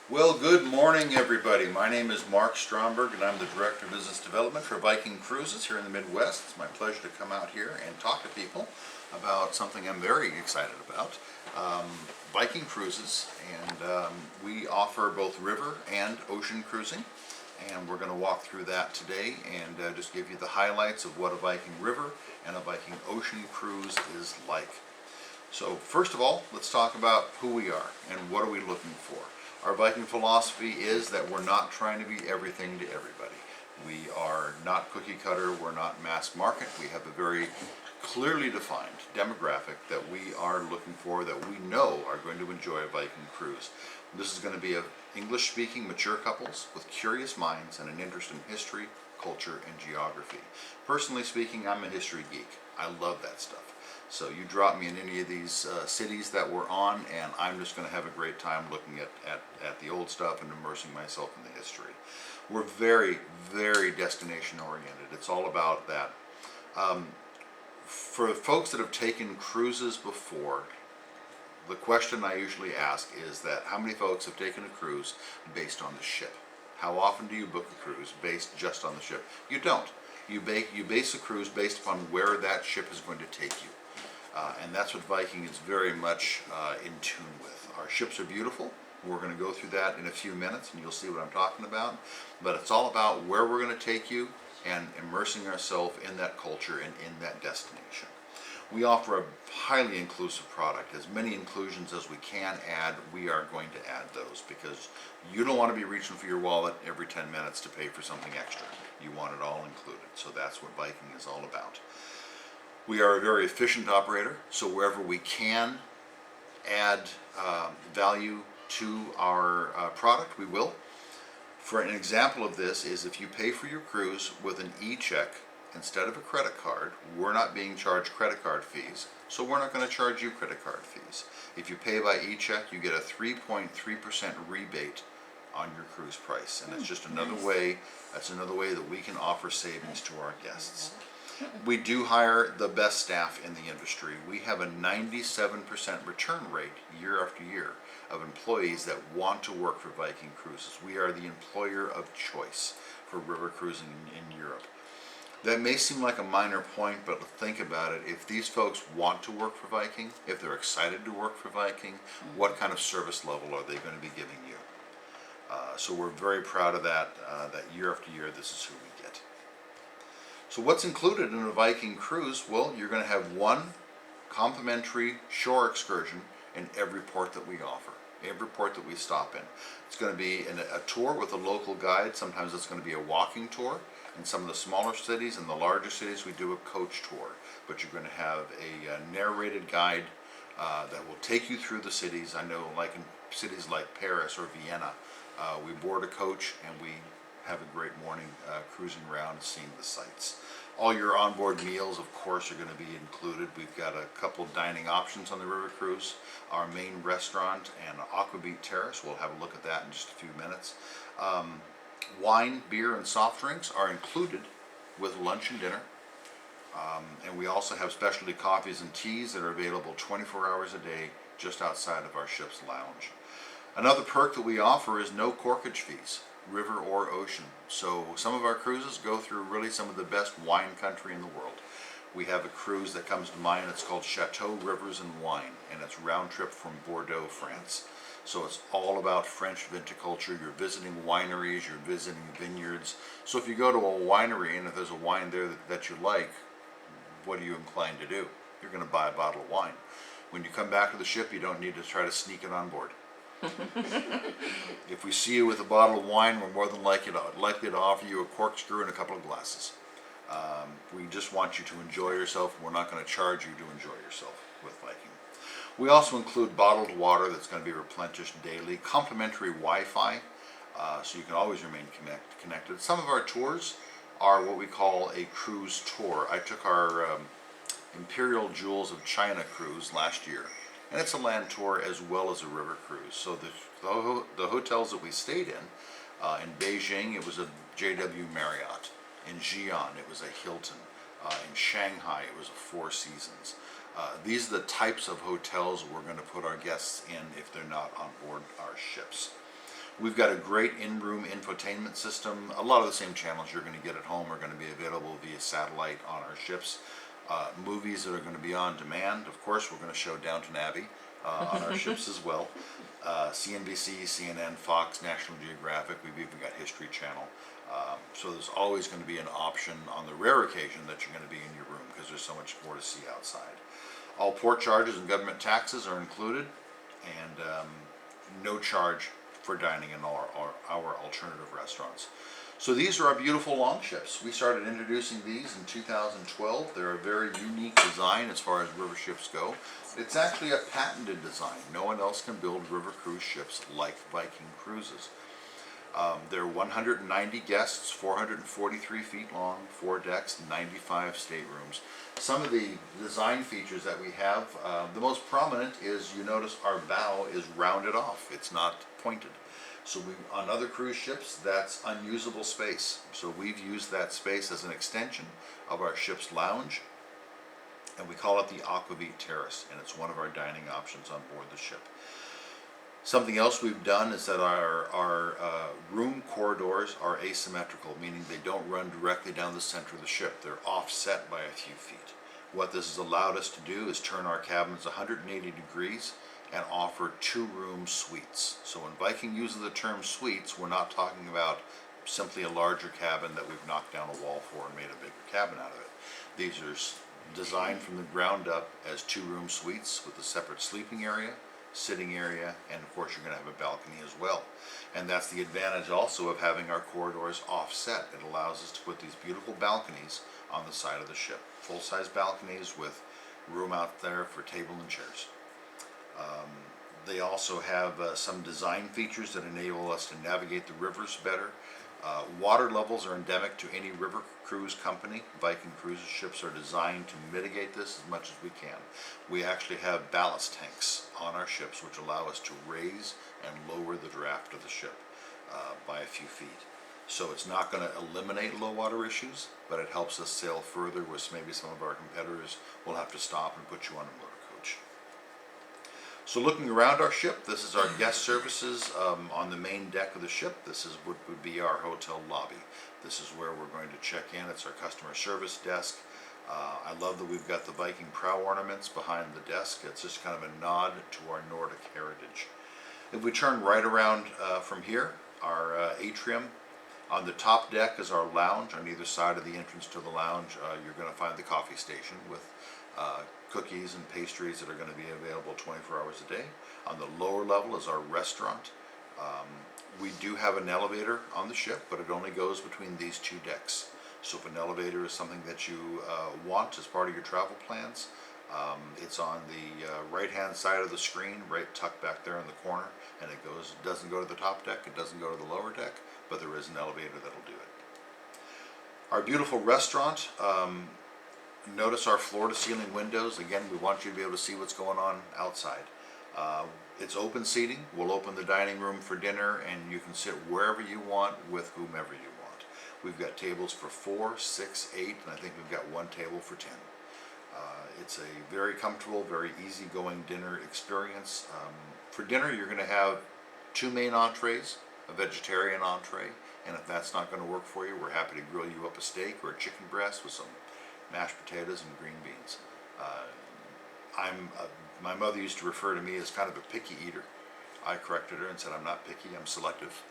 Well, good morning, everybody. My name is Mark Stromberg, and I'm the Director of Business Development for Viking Cruises here in the Midwest. It's my pleasure to come out here and talk to people about something I'm very excited about, Viking Cruises. And we offer both river and ocean cruising, and we're going to walk through that today and just give you the highlights of what a Viking river and a Viking ocean cruise is like. So first of all, let's talk about who we are and what are we looking for. Our Viking philosophy is that we're not trying to be everything to everybody. We are not cookie cutter, we're not mass market. We have a very clearly defined demographic that we are looking for, that we know are going to enjoy a Viking cruise. This is going to be of English-speaking mature couples with curious minds and an interest in history, culture, and geography. Personally speaking, I'm a history geek. I love that stuff. So you drop me in any of these cities that we're on, and I'm just going to have a great time looking at the old stuff and immersing myself in the history. We're very, very destination oriented. It's all about that. For folks that have taken cruises before, the question I usually ask is that how many folks have taken a cruise based on the ship? How often do you book a cruise based just on the ship? You don't. You base a cruise based upon where that ship is going to take you. And that's what Viking is very much in tune with. Our ships are beautiful. We're going to go through that in a few minutes and you'll see what I'm talking about. But it's all about where we're going to take you and immersing ourselves in that culture and in that destination. We offer a highly inclusive product. As many inclusions as we can add, we are going to add those, because you don't want to be reaching for your wallet every 10 minutes to pay for something extra. You want it all included. So that's what Viking is all about. We are a very efficient operator, so wherever we can add value to our product, we will. For an example of this is if you pay for your cruise with an e-check instead of a credit card, we're not being charged credit card fees, so we're not going to charge you credit card fees. If you pay by e-check, you get a 3.3% rebate on your cruise price, and it's just another way. That's another way that we can offer savings to our guests. We do hire the best staff in the industry. We have a 97% return rate year after year of employees that want to work for Viking Cruises. We are the employer of choice for river cruising in Europe. That may seem like a minor point, but think about it. If these folks want to work for Viking, if they're excited to work for Viking, what kind of service level are they going to be giving you? So we're very proud of that, that year after year, this is who we get. So what's included in a Viking cruise? Well, you're going to have one complimentary shore excursion in every port that we offer, every port that we stop in. It's going to be a tour with a local guide. Sometimes it's going to be a walking tour. In some of the smaller cities and the larger cities, we do a coach tour. But you're going to have a narrated guide that will take you through the cities. I know, like in cities like Paris or Vienna, we board a coach and we have a great morning cruising around and seeing the sights. All your onboard meals, of course, are going to be included. We've got a couple dining options on the river cruise. Our main restaurant and Aquabeat Terrace, we'll have a look at that in just a few minutes. Wine, beer, and soft drinks are included with lunch and dinner. And we also have specialty coffees and teas that are available 24 hours a day just outside of our ship's lounge. Another perk that we offer is no corkage fees, river or ocean. So some of our cruises go through really some of the best wine country in the world. We have a cruise that comes to mind. It's called Chateau Rivers and Wine, and it's round trip from Bordeaux, France. So it's all about French viticulture. You're visiting wineries, you're visiting vineyards. So if you go to a winery and if there's a wine there that you like, what are you inclined to do? You're going to buy a bottle of wine. When you come back to the ship, you don't need to try to sneak it on board. If we see you with a bottle of wine, we're more than likely to offer you a corkscrew and a couple of glasses. We just want you to enjoy yourself. We're not going to charge you to enjoy yourself with Viking. We also include bottled water that's going to be replenished daily, complimentary Wi-Fi, so you can always remain connected. Some of our tours are what we call a cruise tour. I took our Imperial Jewels of China cruise last year, and it's a land tour as well as a river cruise. So the hotels that we stayed in Beijing, it was a JW Marriott. In Xi'an, it was a Hilton. In Shanghai, it was a Four Seasons. These are the types of hotels we're going to put our guests in if they're not on board our ships. We've got a great in-room infotainment system. A lot of the same channels you're going to get at home are going to be available via satellite on our ships. Movies that are going to be on demand. Of course, we're going to show Downton Abbey on our ships as well. CNBC, CNN, Fox, National Geographic. We've even got History Channel. So there's always going to be an option on the rare occasion that you're going to be in your room because there's so much more to see outside. All port charges and government taxes are included, and no charge for dining in our alternative restaurants. So these are our beautiful longships. We started introducing these in 2012. They're a very unique design as far as river ships go. It's actually a patented design. No one else can build river cruise ships like Viking Cruises. They're 190 guests, 443 feet long, 4 decks, 95 staterooms. Some of the design features that we have, the most prominent is, you notice our bow is rounded off. It's not pointed. So on other cruise ships, that's unusable space. So we've used that space as an extension of our ship's lounge, and we call it the Aquavit Terrace, and it's one of our dining options on board the ship. Something else we've done is that our room corridors are asymmetrical, meaning they don't run directly down the center of the ship. They're offset by a few feet. What this has allowed us to do is turn our cabins 180 degrees and offer 2-room suites. So when Viking uses the term suites, we're not talking about simply a larger cabin that we've knocked down a wall for and made a bigger cabin out of it. These are designed from the ground up as 2-room suites with a separate sleeping area, sitting area, and of course you're going to have a balcony as well. And that's the advantage also of having our corridors offset. It allows us to put these beautiful balconies on the side of the ship. Full-size balconies with room out there for table and chairs. They also have some design features that enable us to navigate the rivers better. Water levels are endemic to any river cruise company. Viking Cruises ships are designed to mitigate this as much as we can. We actually have ballast tanks on our ships which allow us to raise and lower the draft of the ship by a few feet. So it's not going to eliminate low water issues, but it helps us sail further, where maybe some of our competitors will have to stop and put you on a motor coach. So looking around our ship, this is our guest services on the main deck of the ship. This is what would be our hotel lobby. This is where we're going to check in. It's our customer service desk. I love that we've got the Viking prow ornaments behind the desk. It's just kind of a nod to our Nordic heritage. If we turn right around from here, our atrium, on the top deck is our lounge. On either side of the entrance to the lounge, you're going to find the coffee station with cookies and pastries that are going to be available 24 hours a day. On the lower level is our restaurant. We do have an elevator on the ship, but it only goes between these 2 decks. So if an elevator is something that you want as part of your travel plans, it's on the right-hand side of the screen, right tucked back there in the corner, and it doesn't go to the top deck, it doesn't go to the lower deck, but there is an elevator that'll do it. Our beautiful restaurant, notice our floor-to-ceiling windows. Again, we want you to be able to see what's going on outside. It's open seating. We'll open the dining room for dinner, and you can sit wherever you want with whomever you want. We've got tables for 4, 6, 8, and I think we've got 1 table for 10. It's a very comfortable, very easygoing dinner experience. For dinner, you're going to have 2 main entrees, a vegetarian entree, and if that's not going to work for you, we're happy to grill you up a steak or a chicken breast with some mashed potatoes and green beans. My mother used to refer to me as kind of a picky eater. I corrected her and said, I'm not picky, I'm selective.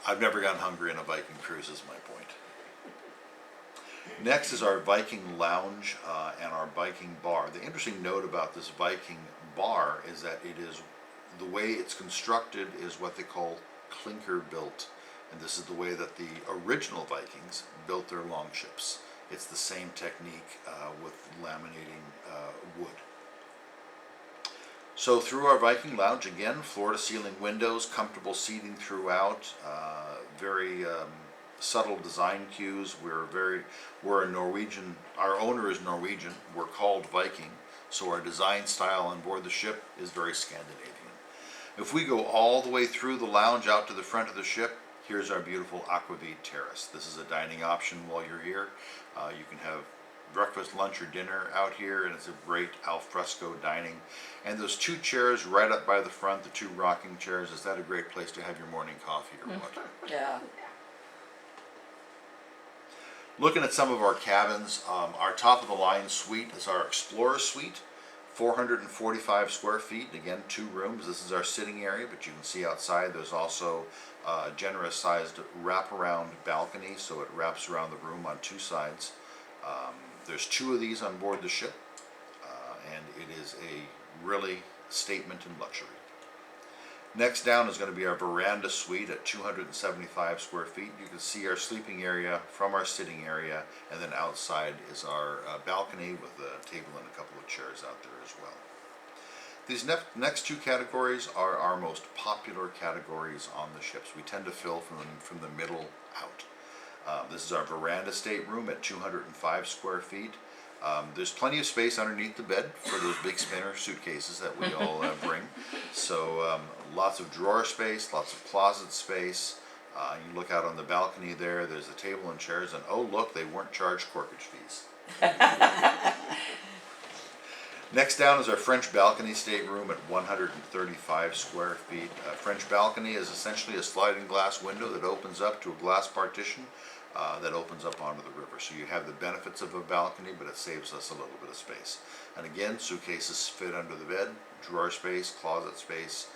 I've never gotten hungry in a Viking cruise is my point. Next is our Viking lounge and our Viking bar. The interesting note about this Viking bar is that the way it's constructed is what they call clinker built. And this is the way that the original Vikings built their longships. It's the same technique with laminating wood. So through our Viking lounge, again, floor-to-ceiling windows, comfortable seating throughout, very subtle design cues. We're a Norwegian. Our owner is Norwegian. We're called Viking, so our design style on board the ship is very Scandinavian. If we go all the way through the lounge out to the front of the ship, here's our beautiful Aquavit Terrace. This is a dining option while you're here. You can have breakfast, lunch, or dinner out here, and it's a great al fresco dining. And those two chairs right up by the front, the two rocking chairs, is that a great place to have your morning coffee or what? Yeah. Looking at some of our cabins, our top of the line suite is our Explorer Suite, 445 square feet. Again, 2 rooms. This is our sitting area, but you can see outside there's also a generous sized wraparound balcony, so it wraps around the room on 2 sides. There's 2 of these on board the ship, and it is a really statement in luxury. Next down is going to be our veranda suite at 275 square feet. You can see our sleeping area from our sitting area, and then outside is our balcony with a table and a couple of chairs out there as well. These next 2 categories are our most popular categories on the ships. We tend to fill from the middle out. This is our veranda stateroom at 205 square feet. There's plenty of space underneath the bed for those big spinner suitcases that we all bring. So lots of drawer space, lots of closet space. You look out on the balcony there, there's a table and chairs, and oh look, they weren't charged corkage fees. Next down is our French balcony stateroom at 135 square feet. French balcony is essentially a sliding glass window that opens up to a glass partition that opens up onto the river. So you have the benefits of a balcony, but it saves us a little bit of space. And again, suitcases fit under the bed, drawer space, closet space,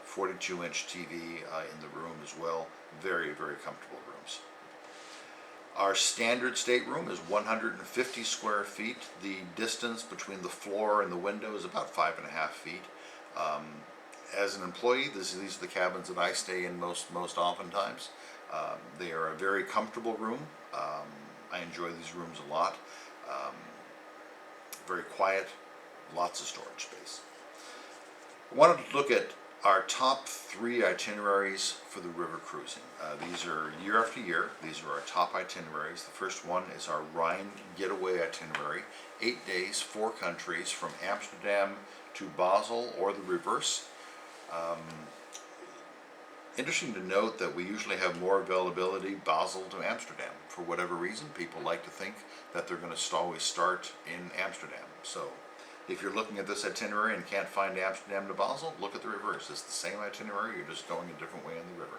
42-inch TV in the room as well. Very, very comfortable rooms. Our standard stateroom is 150 square feet. The distance between the floor and the window is about 5.5 feet. As an employee, these are the cabins that I stay in most oftentimes. They are a very comfortable room. I enjoy these rooms a lot. Very quiet, lots of storage space. I wanted to look at our top 3 itineraries for the river cruising. These are year after year. These are our top itineraries. The first one is our Rhine getaway itinerary. 8 days, 4 countries, from Amsterdam to Basel or the reverse. Interesting to note that we usually have more availability Basel to Amsterdam. For whatever reason, people like to think that they're going to always start in Amsterdam. So if you're looking at this itinerary and can't find Amsterdam to Basel, look at the reverse. It's the same itinerary, you're just going a different way on the river.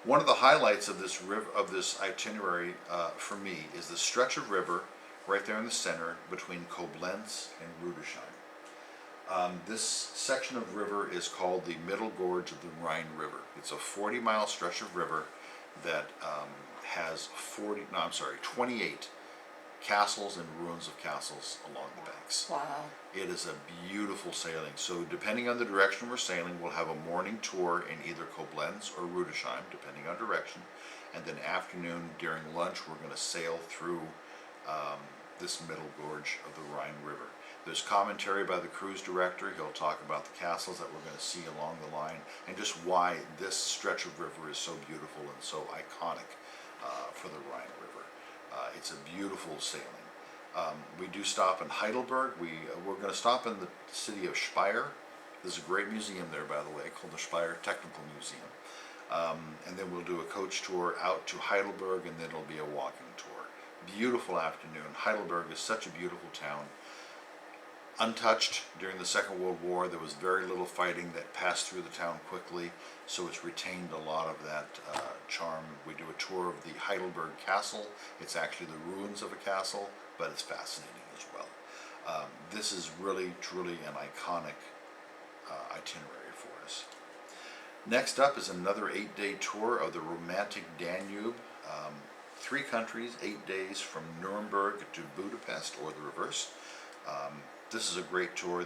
One of the highlights of this itinerary for me is the stretch of river right there in the center between Koblenz and Rudesheim. This section of river is called the Middle Gorge of the Rhine River. It's a 40-mile stretch of river that has 28 castles and ruins of castles along the banks. Wow. It is a beautiful sailing. So depending on the direction we're sailing, we'll have a morning tour in either Koblenz or Rudesheim, depending on direction. And then afternoon during lunch, we're going to sail through this middle gorge of the Rhine River. There's commentary by the cruise director. He'll talk about the castles that we're going to see along the line and just why this stretch of river is so beautiful and so iconic for the Rhine River. It's a beautiful sailing. We do stop in Heidelberg. We're going to stop in the city of Speyer. There's a great museum there, by the way, called the Speyer Technical Museum. And then we'll do a coach tour out to Heidelberg, and then it'll be a walking tour. Beautiful afternoon. Heidelberg is such a beautiful town. Untouched during the Second World War. There was very little fighting that passed through the town quickly, so it's retained a lot of that charm. We do a tour of the Heidelberg Castle. It's actually the ruins of a castle, but it's fascinating as well. This is really, truly an iconic itinerary for us. Next up is another 8-day tour of the romantic Danube. 3 countries, 8 days from Nuremberg to Budapest, or the reverse. This is a great tour.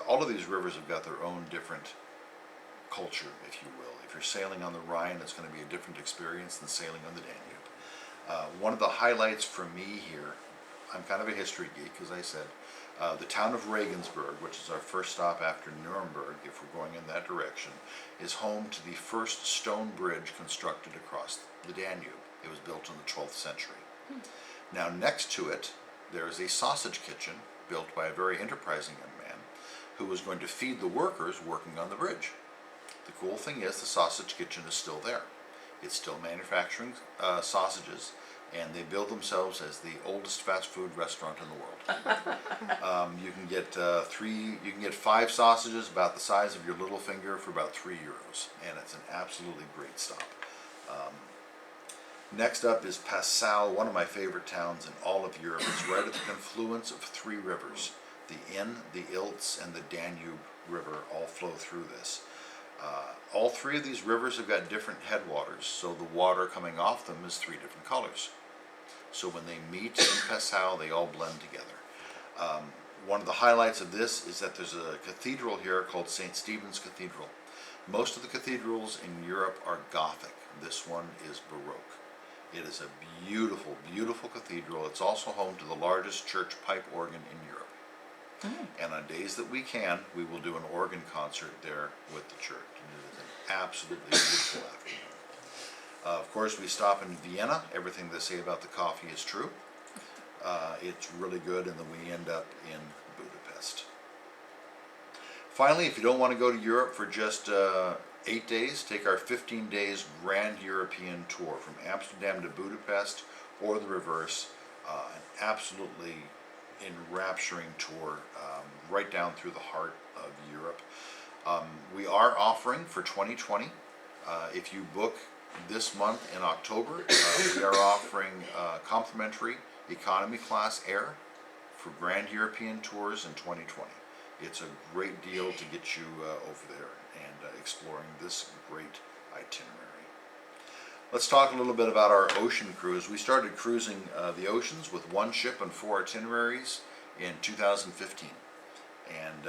All of these rivers have got their own different culture, if you will. If you're sailing on the Rhine, it's going to be a different experience than sailing on the Danube. One of the highlights for me here, I'm kind of a history geek, as I said, the town of Regensburg, which is our first stop after Nuremberg, if we're going in that direction, is home to the first stone bridge constructed across the Danube. It was built in the 12th century. Now next to it, there is a sausage kitchen built by a very enterprising young man who was going to feed the workers working on the bridge. The cool thing is the sausage kitchen is still there. It's still manufacturing sausages. and they bill themselves as the oldest fast food restaurant in the world. You can get you can get 5 sausages about the size of your little finger for about €3, and it's an absolutely great stop. Next up is Passau, one of my favorite towns in all of Europe. It's right at the confluence of 3 rivers. The Inn, the Ilz, and the Danube River all flow through this. All 3 of these rivers have got different headwaters, so the water coming off them is 3 different colors. So when they meet in Passau, they all blend together. One of the highlights of this is that there's a cathedral here called St. Stephen's Cathedral. Most of the cathedrals in Europe are Gothic. This one is Baroque. It is a beautiful, beautiful cathedral. It's also home to the largest church pipe organ in Europe. And on days that we can, we will do an organ concert there with the church. And it is an absolutely beautiful afternoon. Of course, we stop in Vienna. Everything they say about the coffee is true. It's really good, and then we end up in Budapest. Finally, if you don't want to go to Europe for just 8 days, take our 15 days Grand European tour from Amsterdam to Budapest, or the reverse. An absolutely enrapturing tour right down through the heart of Europe. We are offering for 2020, if you book this month in October, we are offering complimentary economy class air for Grand European tours in 2020. It's a great deal to get you over there and exploring this great itinerary. Let's talk a little bit about our ocean cruise. We started cruising the oceans with 1 ship and 4 itineraries in 2015. And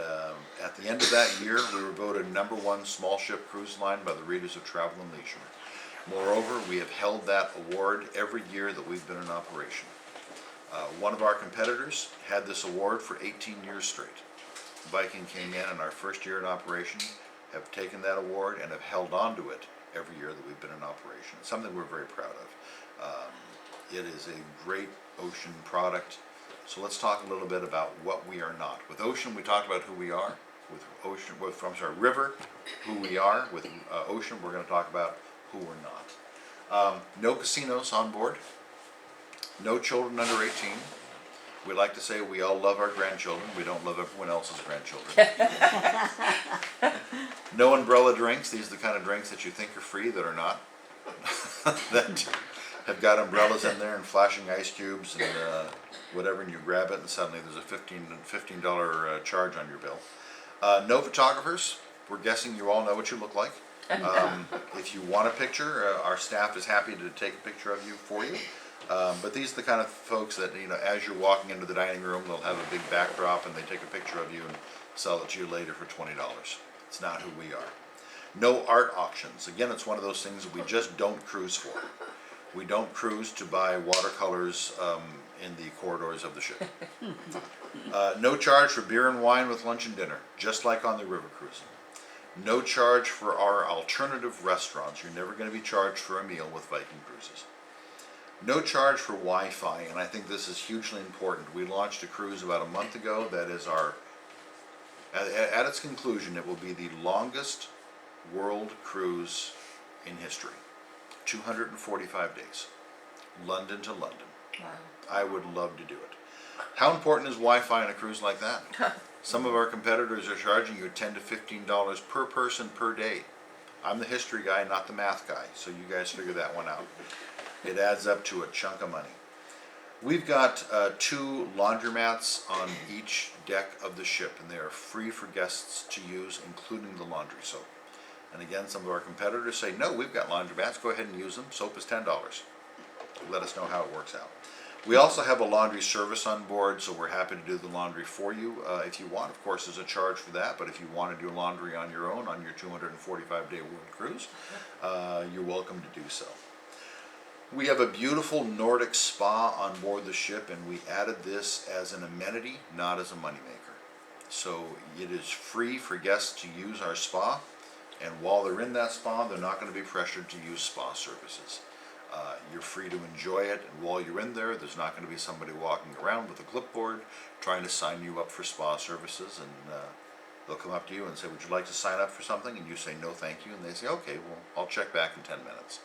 at the end of that year, we were voted #1 small ship cruise line by the readers of Travel and Leisure. Moreover, we have held that award every year that we've been in operation. One of our competitors had this award for 18 years straight. Viking came in our first year in operation, have taken that award, and have held on to it every year that we've been in operation. It's something we're very proud of. It is a great ocean product. So let's talk a little bit about what we are not. With ocean, we talked about who we are. River, who we are. With ocean, we're going to talk about who we're not. No casinos on board. No children under 18. We like to say we all love our grandchildren. We don't love everyone else's grandchildren. No umbrella drinks. These are the kind of drinks that you think are free that are not. That have got umbrellas in there and flashing ice cubes and whatever, and you grab it and suddenly there's a $15 charge on your bill. No photographers. We're guessing you all know what you look like. If you want a picture, our staff is happy to take a picture of you for you. But these are the kind of folks that, as you're walking into the dining room, they'll have a big backdrop and they take a picture of you and sell it to you later for $20. It's not who we are. No art auctions. Again, it's one of those things that we just don't cruise for. We don't cruise to buy watercolors in the corridors of the ship. No charge for beer and wine with lunch and dinner, just like on the river cruising. No charge for our alternative restaurants. You're never going to be charged for a meal with Viking Cruises. No charge for Wi-Fi, and I think this is hugely important. We launched a cruise about a month ago that is at its conclusion, it will be the longest world cruise in history. 245 days. London to London. Wow. I would love to do it. How important is Wi-Fi on a cruise like that? Some of our competitors are charging you $10 to $15 per person per day. I'm the history guy, not the math guy, so you guys figure that one out. It adds up to a chunk of money. We've got 2 laundromats on each deck of the ship, and they are free for guests to use, including the laundry soap. And again, some of our competitors say, no, we've got laundromats, go ahead and use them. Soap is $10. Let us know how it works out. We also have a laundry service on board, so we're happy to do the laundry for you if you want. Of course, there's a charge for that, but if you want to do laundry on your own on your 245-day world cruise, you're welcome to do so. We have a beautiful Nordic spa on board the ship, and we added this as an amenity, not as a moneymaker. So it is free for guests to use our spa, and while they're in that spa, they're not going to be pressured to use spa services. You're free to enjoy it, and while you're in there, there's not going to be somebody walking around with a clipboard trying to sign you up for spa services, and they'll come up to you and say, would you like to sign up for something? And you say, no thank you, and they say, okay, well, I'll check back in 10 minutes.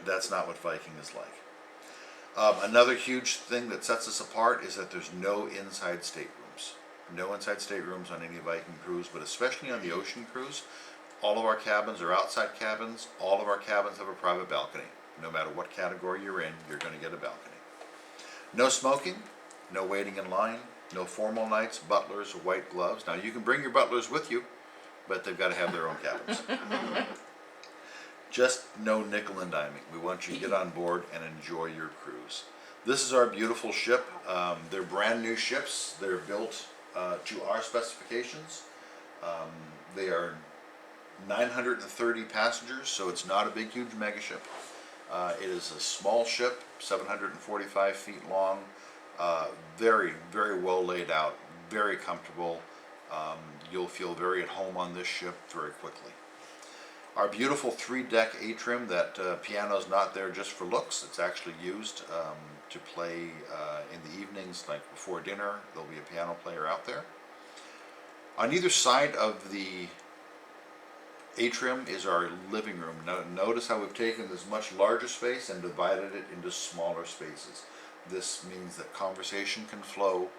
That's not what Viking is like. Another huge thing that sets us apart is that there's no inside staterooms. No inside staterooms on any Viking cruise, but especially on the ocean cruise. All of our cabins are outside cabins. All of our cabins have a private balcony. No matter what category you're in, you're going to get a balcony. No smoking, no waiting in line, no formal nights, butlers, or white gloves. Now you can bring your butlers with you, but they've got to have their own cabins. Just no nickel and diming. We want you to get on board and enjoy your cruise. This is our beautiful ship. They're brand new ships. They're built to our specifications. They are 930 passengers, so it's not a big, huge mega ship. It is a small ship, 745 feet long, very, very well laid out, very comfortable. You'll feel very at home on this ship very quickly. Our beautiful 3-deck atrium, that piano's not there just for looks. It's actually used to play in the evenings, like before dinner. There'll be a piano player out there. On either side of the atrium is our living room. Now, notice how we've taken this much larger space and divided it into smaller spaces. This means that conversation can flow.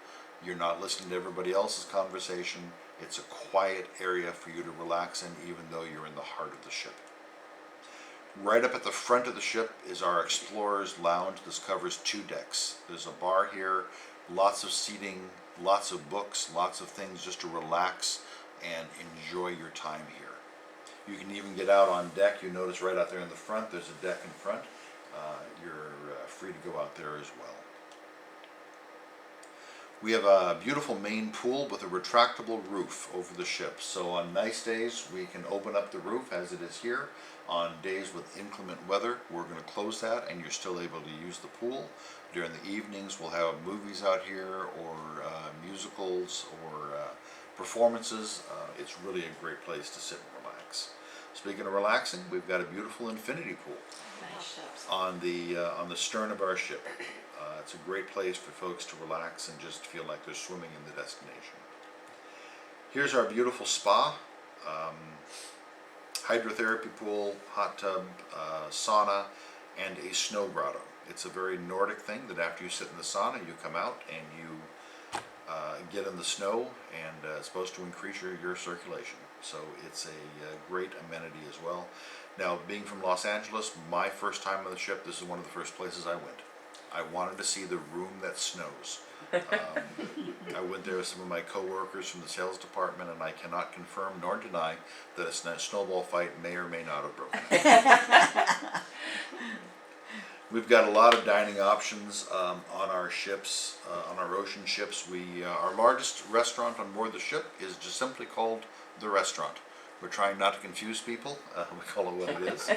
You're not listening to everybody else's conversation. It's a quiet area for you to relax in, even though you're in the heart of the ship. Right up at the front of the ship is our Explorer's Lounge. This covers 2 decks. There's a bar here, lots of seating, lots of books, lots of things just to relax and enjoy your time here. You can even get out on deck. You notice right out there in the front, there's a deck in front. You're free to go out there as well. We have a beautiful main pool with a retractable roof over the ship. So on nice days, we can open up the roof as it is here. On days with inclement weather, we're going to close that and you're still able to use the pool. During the evenings, we'll have movies out here or musicals or performances. It's really a great place to sit and relax. Speaking of relaxing, we've got a beautiful infinity pool on the stern of our ship. It's a great place for folks to relax and just feel like they're swimming in the destination. Here's our beautiful spa, hydrotherapy pool, hot tub, sauna, and a snow grotto. It's a very Nordic thing that after you sit in the sauna, you come out and you get in the snow, and it's supposed to increase your circulation. So it's a great amenity as well. Now, being from Los Angeles, my first time on the ship, this is one of the first places I went. I wanted to see the room that snows. I went there with some of my co-workers from the sales department, and I cannot confirm nor deny that a snowball fight may or may not have broken. We've got a lot of dining options on our ships, on our ocean ships. Our largest restaurant on board the ship is just simply called The Restaurant. We're trying not to confuse people. We call it what it is.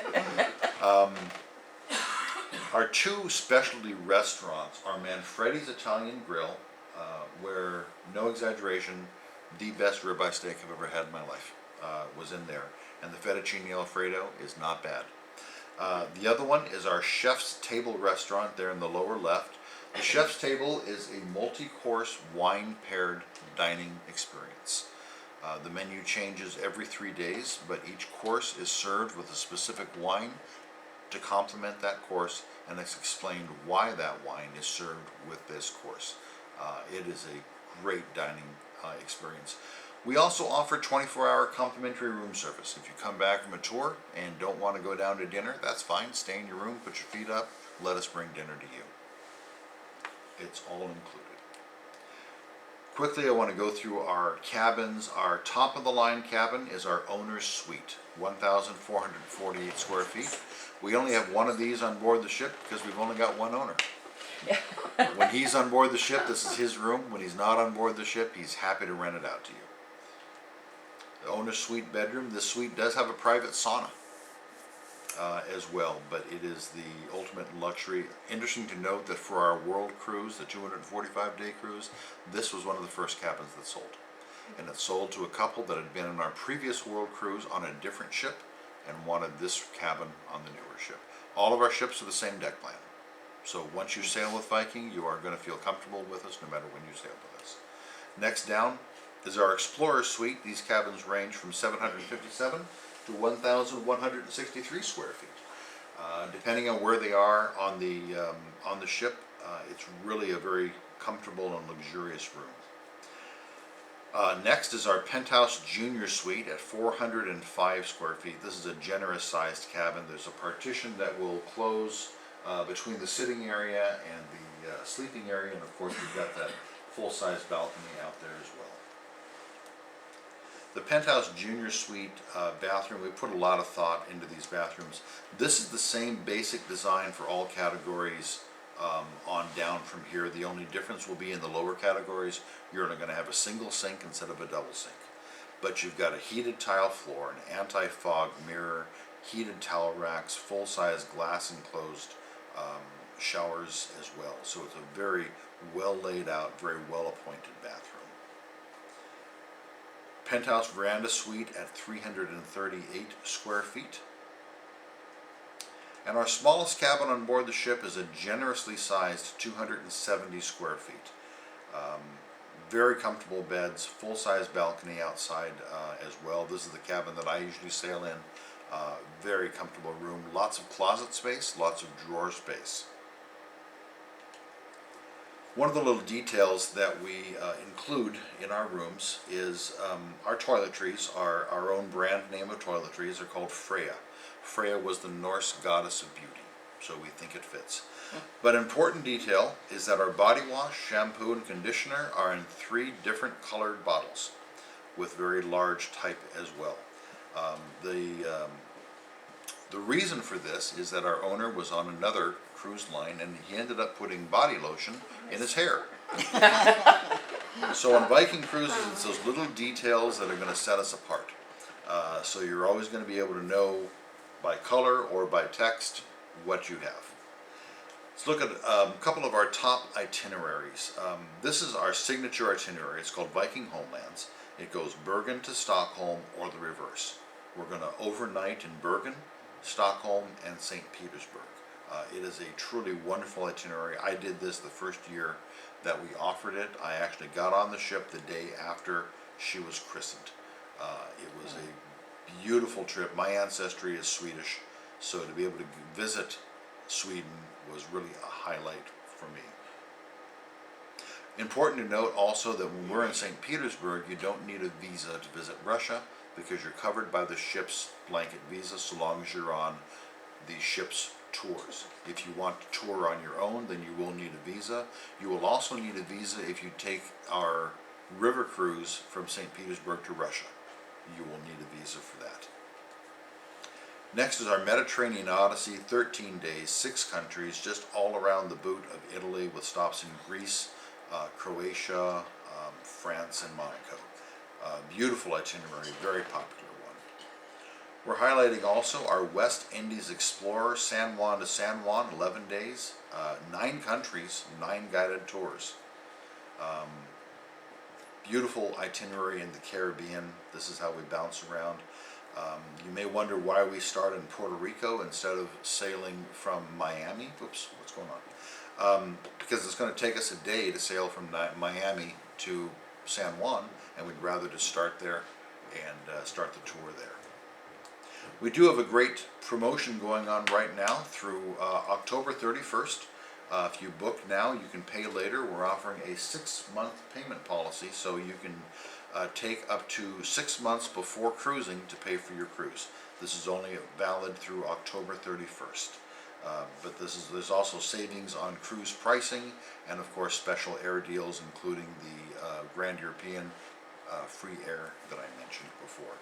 Our 2 specialty restaurants are Manfredi's Italian Grill, where, no exaggeration, the best ribeye steak I've ever had in my life was in there. And the fettuccine alfredo is not bad. The other one is our Chef's Table restaurant there in the lower left. The Chef's Table is a multi-course wine-paired dining experience. The menu changes every 3 days, but each course is served with a specific wine to complement that course, and it's explained why that wine is served with this course. It is a great dining experience. We also offer 24-hour complimentary room service. If you come back from a tour and don't want to go down to dinner, that's fine. Stay in your room, put your feet up, let us bring dinner to you. It's all included. Quickly, I want to go through our cabins. Our top of the line cabin is our owner's suite, 1,448 square feet. We only have one of these on board the ship because we've only got one owner. When he's on board the ship, this is his room. When he's not on board the ship, he's happy to rent it out to you. The owner's suite bedroom. This suite does have a private sauna as well, but it is the ultimate luxury. Interesting to note that for our world cruise, the 245-day cruise, this was one of the first cabins that sold. And it sold to a couple that had been on our previous world cruise on a different ship and wanted this cabin on the newer ship. All of our ships are the same deck plan. So once you sail with Viking, you are going to feel comfortable with us no matter when you sail with us. Next down is our Explorer Suite. These cabins range from 757 to 1,163 square feet. Depending on where they are on the ship, it's really a very comfortable and luxurious room. Next is our penthouse junior suite at 405 square feet. This is a generous sized cabin. There's a partition that will close between the sitting area and the sleeping area, and of course we've got that full-size balcony out there as well. The penthouse junior suite bathroom, we put a lot of thought into these bathrooms. This is the same basic design for all categories on down from here. The only difference will be in the lower categories. You're going to have a single sink instead of a double sink. But you've got a heated tile floor, an anti-fog mirror, heated towel racks, full-size glass enclosed showers as well. So it's a very well laid out, very well appointed bathroom. Penthouse veranda suite at 338 square feet. And our smallest cabin on board the ship is a generously sized 270 square feet. Very comfortable beds, full-size balcony outside as well. This is the cabin that I usually sail in. Very comfortable room, lots of closet space, lots of drawer space. One of the little details that we include in our rooms is our toiletries. Our own brand name of toiletries are called Freya. Freya was the Norse goddess of beauty, so we think it fits. But important detail is that our body wash, shampoo, and conditioner are in 3 different colored bottles with very large type as well. The reason for this is that our owner was on another cruise line and he ended up putting body lotion in his hair. So on Viking cruises, it's those little details that are going to set us apart. So you're always going to be able to know by color or by text what you have. Let's look at a couple of our top itineraries. This is our signature itinerary. It's called Viking Homelands. It goes Bergen to Stockholm or the reverse. We're going to overnight in Bergen, Stockholm, and St. Petersburg. It is a truly wonderful itinerary. I did this the first year that we offered it. I actually got on the ship the day after she was christened. It was a beautiful trip. My ancestry is Swedish, so to be able to visit Sweden was really a highlight for me. Important to note also that when we're in St. Petersburg, you don't need a visa to visit Russia because you're covered by the ship's blanket visa so long as you're on the ship's tours. If you want to tour on your own, then you will need a visa. You will also need a visa if you take our river cruise from St. Petersburg to Russia. You will need a visa for that. Next is our Mediterranean Odyssey, 13 days, 6 countries, just all around the boot of Italy with stops in Greece, Croatia, France, and Monaco. Beautiful itinerary, very popular one. We're highlighting also our West Indies Explorer, San Juan to San Juan, 11 days, 9 countries, 9 guided tours. Beautiful itinerary in the Caribbean. This is how we bounce around. You may wonder why we start in Puerto Rico instead of sailing from Miami. Oops, what's going on? Because it's going to take us a day to sail from Miami to San Juan, and we'd rather just start there and start the tour there. We do have a great promotion going on right now through October 31st. If you book now, you can pay later. We're offering a 6-month payment policy, so you can take up to 6 months before cruising to pay for your cruise. This is only valid through October 31st. But there's also savings on cruise pricing and of course special air deals including the Grand European free air that I mentioned before.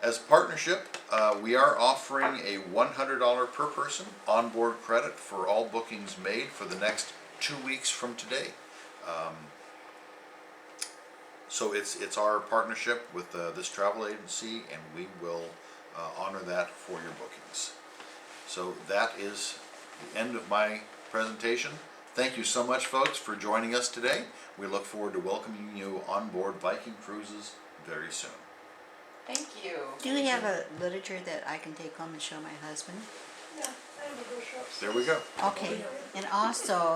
As a partnership, we are offering a $100 per person onboard credit for all bookings made for the next 2 weeks from today. So it's our partnership with this travel agency, and we will honor that for your bookings. So that is the end of my presentation. Thank you so much, folks, for joining us today. We look forward to welcoming you on board Viking Cruises very soon. Thank you. Do we have a literature that I can take home and show my husband? Yeah, I have a brochure. There we go. Okay, and also